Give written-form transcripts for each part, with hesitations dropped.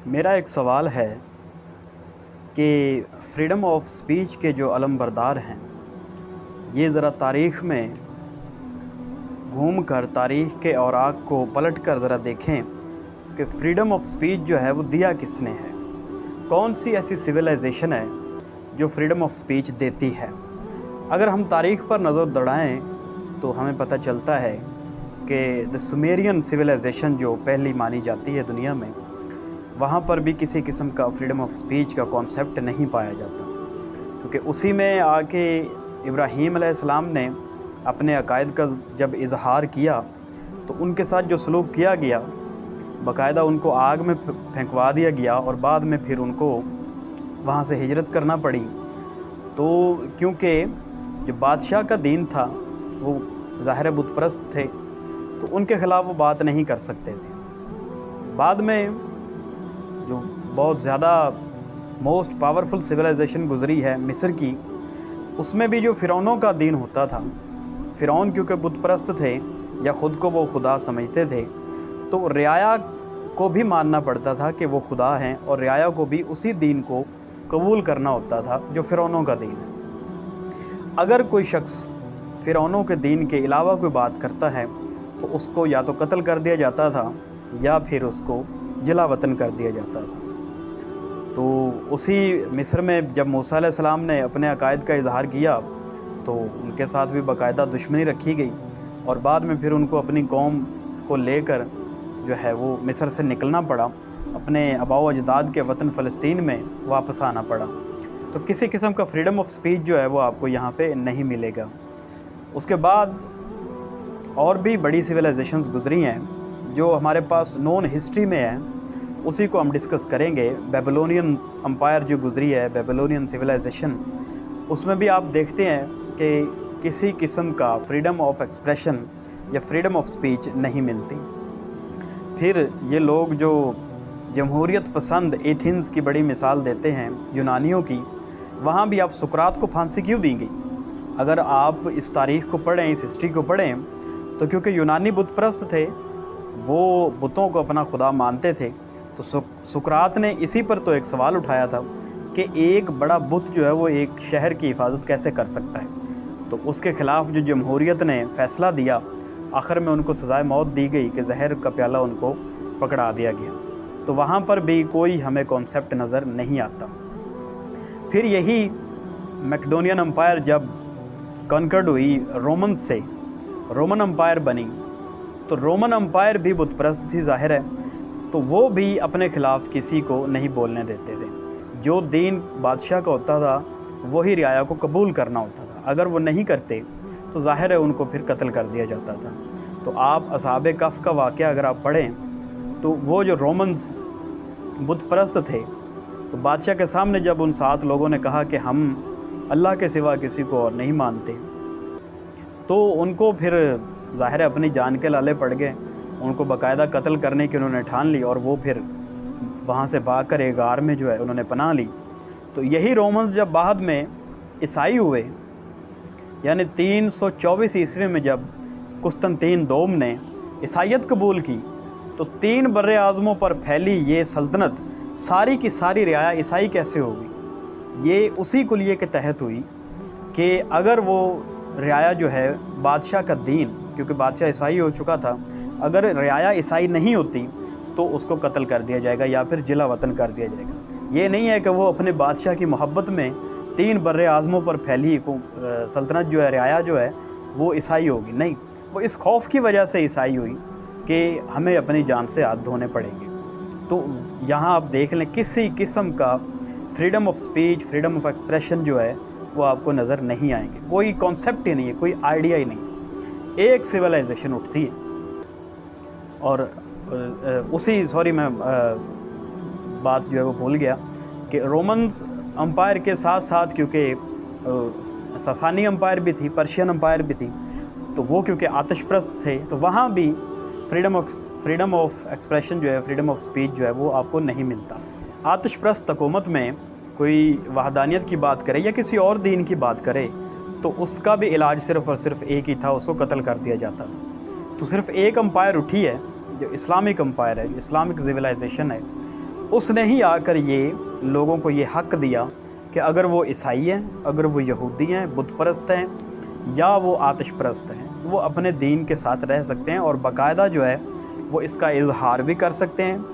मेरा एक सवाल है कि फ्रीडम ऑफ स्पीच के जो अलमबरदार हैं, ये ज़रा तारीख़ में घूम कर तारीख़ के औराक को पलट कर ज़रा देखें कि फ्रीडम ऑफ स्पीच जो है वो दिया किसने है। कौन सी ऐसी सिविलाइजेशन है जो फ्रीडम ऑफ स्पीच देती है। अगर हम तारीख़ पर नज़र दौड़ाएं तो हमें पता चलता है कि द सुमेरियन सिविलाइजेशन जो पहली मानी जाती है दुनिया में, वहाँ पर भी किसी किस्म का फ्रीडम ऑफ स्पीच का कॉन्सेप्ट नहीं पाया जाता, क्योंकि उसी में आके इब्राहीम अलैहिस्सलाम ने अपने अकायद का जब इजहार किया तो उनके साथ जो सलूक किया गया, बाकायदा उनको आग में फेंकवा दिया गया और बाद में फिर उनको वहाँ से हिजरत करना पड़ी। तो क्योंकि जो बादशाह का दीन था वो ज़ाहिर बुत परस्त थे, तो उनके ख़िलाफ़ वो बात नहीं कर सकते थे। बाद में जो बहुत ज़्यादा मोस्ट पावरफुल सिविलाइजेशन गुज़री है मिस्र की, उसमें भी जो फ़िरौनों का दीन होता था, फ़िरौन क्योंकि बुत परस्त थे या ख़ुद को वो खुदा समझते थे, तो रियाया को भी मानना पड़ता था कि वो खुदा हैं और रियाया को भी उसी दीन को कबूल करना होता था जो फ़िरौनों का दीन है। अगर कोई शख्स फ़िरौनों के दीन के अलावा कोई बात करता है तो उसको या तो कत्ल कर दिया जाता था या फिर उसको जिला वतन कर दिया जाता था। तो उसी मिस्र में जब मूसा अलैहिस्सलाम ने अपने अकायद का इजहार किया तो उनके साथ भी बाकायदा दुश्मनी रखी गई और बाद में फिर उनको अपनी कौम को लेकर जो है वो मिस्र से निकलना पड़ा, अपने आबाओ अजदाद के वतन फ़लस्तीन में वापस आना पड़ा। तो किसी किस्म का फ्रीडम ऑफ स्पीच जो है वो आपको यहाँ पे नहीं मिलेगा। उसके बाद और भी बड़ी सिविलाइजेशंस गुजरी हैं जो हमारे पास नॉन हिस्ट्री में है, उसी को हम डिस्कस करेंगे। बेबीलोनियन एम्पायर जो गुजरी है, बेबीलोनियन सिविलाइजेशन, उसमें भी आप देखते हैं कि किसी किस्म का फ्रीडम ऑफ एक्सप्रेशन या फ्रीडम ऑफ स्पीच नहीं मिलती। फिर ये लोग जो जमहूरियत पसंद एथेंस की बड़ी मिसाल देते हैं यूनानियों की, वहाँ भी आप सुकरात को फांसी क्यों दी गई? अगर आप इस तारीख़ को पढ़ें, इस हिस्ट्री को पढ़ें, तो क्योंकि यूनानी बुत परस्त थे, वो बुतों को अपना खुदा मानते थे, तो सुकरात ने इसी पर तो एक सवाल उठाया था कि एक बड़ा बुत जो है वो एक शहर की हिफाजत कैसे कर सकता है। तो उसके ख़िलाफ़ जो जमहूरियत ने फ़ैसला दिया, आखिर में उनको सज़ाए मौत दी गई कि जहर का प्याला उनको पकड़ा दिया गया। तो वहाँ पर भी कोई हमें कॉन्सेप्ट नज़र नहीं आता। फिर यही मैकडोनियन एम्पायर जब कॉन्कर्ड हुई रोमन से, रोमन एम्पायर बनी, तो रोमन एम्पायर भी बुत परस्त थी ज़ाहिर है, तो वो भी अपने ख़िलाफ़ किसी को नहीं बोलने देते थे। जो दीन बादशाह का होता था वही रियाया को कबूल करना होता था। अगर वो नहीं करते तो ज़ाहिर है उनको फिर कत्ल कर दिया जाता था। तो आप असहाबे कफ का वाक़या अगर आप पढ़ें तो वो जो रोमन्स बुत परस्त थे, तो बादशाह के सामने जब उन 7 लोगों ने कहा कि हम अल्लाह के सिवा किसी को और नहीं मानते, तो उनको फिर ज़ाहिर है अपनी जान के लाले पड़ गए, उनको बाकायदा कत्ल करने की उन्होंने ठान ली और वो फिर वहाँ से भाग कर एक गार में जो है उन्होंने पनाह ली। तो यही रोमन्स जब बाद में ईसाई हुए, यानी 324 ईस्वी में जब कुस्तनतीन दोम ने ईसाइयत कबूल की, तो 3 बर्रे आज़मों पर फैली ये सल्तनत सारी की सारी रियाया ईसाई कैसे होगी? ये उसी कुलिये के तहत हुई कि अगर वो रियाया जो है बादशाह का दीन, क्योंकि बादशाह ईसाई हो चुका था, अगर रियाया ईसाई नहीं होती तो उसको कत्ल कर दिया जाएगा या फिर जिला वतन कर दिया जाएगा। ये नहीं है कि वो अपने बादशाह की मोहब्बत में 3 बर्रे आज़मों पर फैली सल्तनत जो है, रियाया जो है वो ईसाई होगी, नहीं, वो इस खौफ की वजह से ईसाई हुई कि हमें अपनी जान से हाथ धोने पड़ेंगे। तो यहाँ आप देख लें किसी किस्म का freedom of speech, freedom of expression जो है वो आपको नज़र नहीं आएंगे। कोई कॉन्सेप्ट ही नहीं है, कोई आइडिया ही नहीं। एक सिविलाइजेशन उठती है और मैं बात जो है वो भूल गया कि रोमन्स एम्पायर के साथ साथ क्योंकि सासानी एम्पायर भी थी, पर्शियन एम्पायर भी थी, तो वो क्योंकि आतिशप्रस्त थे, तो वहाँ भी फ्रीडम ऑफ एक्सप्रेशन जो है, फ्रीडम ऑफ स्पीच जो है वो आपको नहीं मिलता। आतिशप्रस्त हुकूमत में कोई वहदानियत की बात करे या किसी और दीन की बात करे तो उसका भी इलाज सिर्फ़ और सिर्फ एक ही था, उसको कत्ल कर दिया जाता था। तो सिर्फ एक एम्पायर उठी है जो इस्लामिक एम्पायर है, इस्लामिक सिविलाइजेशन है, उसने ही आकर ये लोगों को ये हक दिया कि अगर वो ईसाई हैं, अगर वो यहूदी हैं, बुत परस्त हैं या वो आतिश परस्त हैं, वो अपने दीन के साथ रह सकते हैं और बाकायदा जो है वो इसका इजहार भी कर सकते हैं,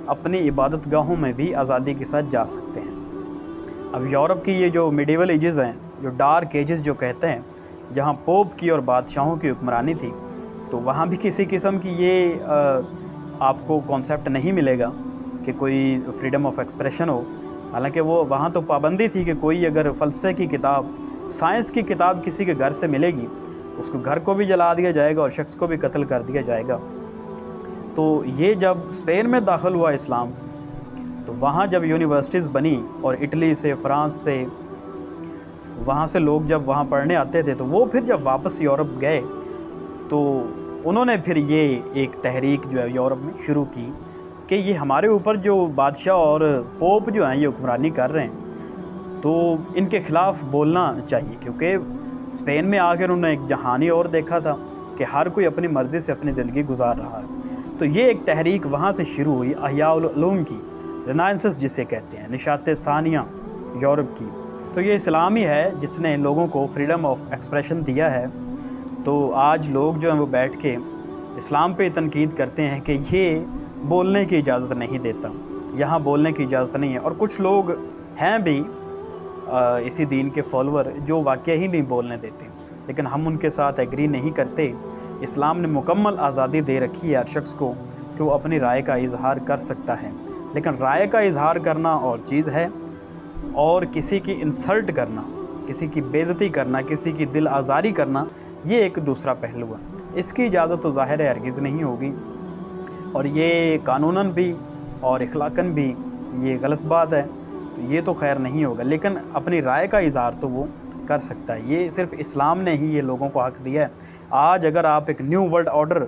अपनी इबादत गाहों में भी आज़ादी के साथ जा सकते हैं। अब यूरोप की ये जो मिडिवल एजेस हैं, जो डार्क एजेस जो कहते हैं, जहाँ पोप की और बादशाहों की हुक्मरानी थी, तो वहाँ भी किसी किस्म की ये आपको कॉन्सेप्ट नहीं मिलेगा कि कोई फ्रीडम ऑफ एक्सप्रेशन हो। हालांकि वो वहाँ तो पाबंदी थी कि कोई अगर फ़लसफ़े की किताब, साइंस की किताब किसी के घर से मिलेगी, उसको घर को भी जला दिया जाएगा और शख्स को भी कत्ल कर दिया जाएगा। तो ये जब स्पेन में दाखिल हुआ इस्लाम, तो वहाँ जब यूनिवर्सिटीज़ बनी और इटली से, फ्रांस से, वहाँ से लोग जब वहाँ पढ़ने आते थे, तो वो फिर जब वापस यूरोप गए तो उन्होंने फिर ये एक तहरीक जो है यूरोप में शुरू की कि ये हमारे ऊपर जो बादशाह और पोप जो हैं ये हुक्मरानी कर रहे हैं, तो इनके ख़िलाफ़ बोलना चाहिए। क्योंकि स्पेन में आकर उन्होंने एक जहानी और देखा था कि हर कोई अपनी मर्ज़ी से अपनी ज़िंदगी गुजार रहा है। तो ये एक तहरीक वहाँ से शुरू हुई, अहयाउल उलूम की, रेनेसांस जिसे कहते हैं, निशात सानिया यूरोप की। तो ये इस्लाम ही है जिसने लोगों को फ्रीडम ऑफ एक्सप्रेशन दिया है। तो आज लोग जो हैं वो बैठ के इस्लाम पे तनकीद करते हैं कि ये बोलने की इजाज़त नहीं देता, यहाँ बोलने की इजाज़त नहीं है। और कुछ लोग हैं भी इसी दीन के फॉलोअर जो वाकई ही नहीं बोलने देते, लेकिन हम उनके साथ एग्री नहीं करते। इस्लाम ने मुकम्मल आज़ादी दे रखी है हर शख्स को कि वो अपनी राय का इजहार कर सकता है, लेकिन राय का इजहार करना और चीज़ है और किसी की इंसल्ट करना, किसी की बेइज्जती करना, किसी की दिल आज़ारी करना, ये एक दूसरा पहलू है। इसकी इजाज़त तो ज़ाहिर है हरगिज़ नहीं होगी और ये कानूनन भी और इखलाकन भी ये गलत बात है, तो ये तो खैर नहीं होगा। लेकिन अपनी राय का इज़हार तो वो कर सकता है। ये सिर्फ इस्लाम ने ही ये लोगों को हक़ दिया है। आज अगर आप एक न्यू वर्ल्ड ऑर्डर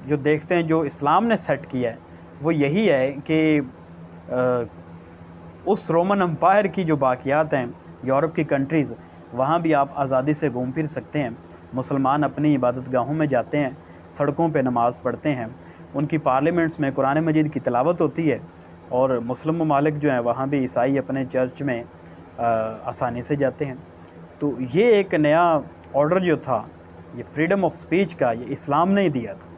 जो देखते हैं, जो इस्लाम ने सेट किया है, वो यही है कि उस रोमन एम्पायर की जो बाक़ियात हैं यूरोप की कंट्रीज़, वहाँ भी आप आज़ादी से घूम फिर सकते हैं। मुसलमान अपनी इबादत गाहों में जाते हैं, सड़कों पे नमाज़ पढ़ते हैं, उनकी पार्लियामेंट्स में कुरान मजीद की तिलावत होती है। और मुस्लिम ममालिक जो हैं वहाँ भी ईसाई अपने चर्च में आसानी से जाते हैं। तो ये एक नया ऑर्डर जो था, ये फ्रीडम ऑफ स्पीच का, ये इस्लाम ने ही दिया था।